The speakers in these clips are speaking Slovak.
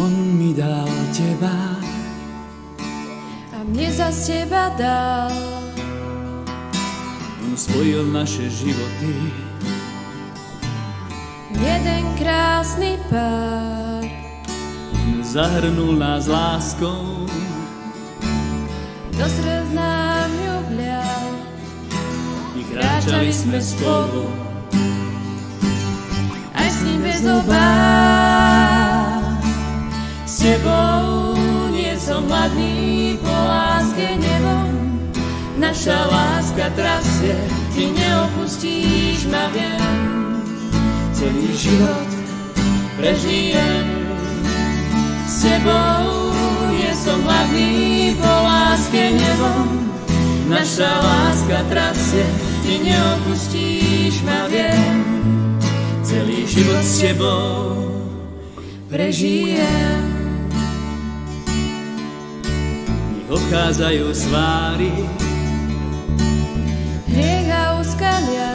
On mi dal teba a mne zas teba dal. On spojil naše životy Jeden krásny pár. On zahrnul nás láskou Do srdc nám ju vlial. I kráčali sme spolu Aj s ním bez obáv. S tebou nie som hladný, po láske nebom. Naša láska trasie, ty neopustíš ma, viem. celý život prežijem. S tebou nie som hladný, po láske nebom. Naša láska trasie, ty neopustíš ma, viem. Celý život s tebou Prežijem. nech obchádzajú sváry, Hriech a úskalia,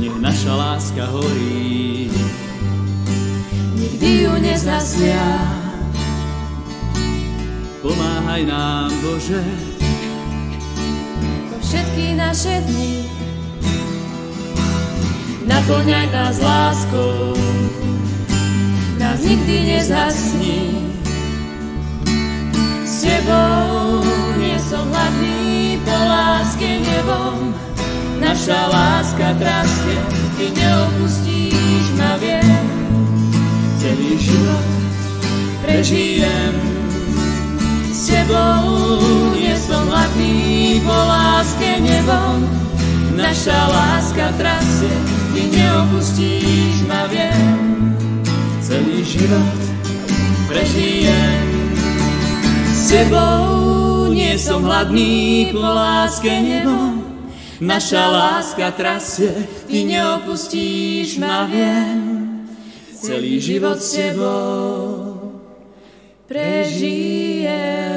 nech naša láska horí, nikdy ju nezhasnia. pomáhaj nám, Bože, Po všetky naše dni naplňaj nás láskou, nás nikdy nezhasni. S tebou nie som hladný, po láske nebom. Naša láska trasie, ty neopustíš ma, viem. celý život Prežijem. S tebou nie som hladný, po láske nebom. Naša láska trasie, ty neopustíš ma, viem. celý život Prežijem. S tebou nie som hladný, po láske nebom. Naša láska trasie, ty neopustíš ma, viem. celý život s tebou Prežijem.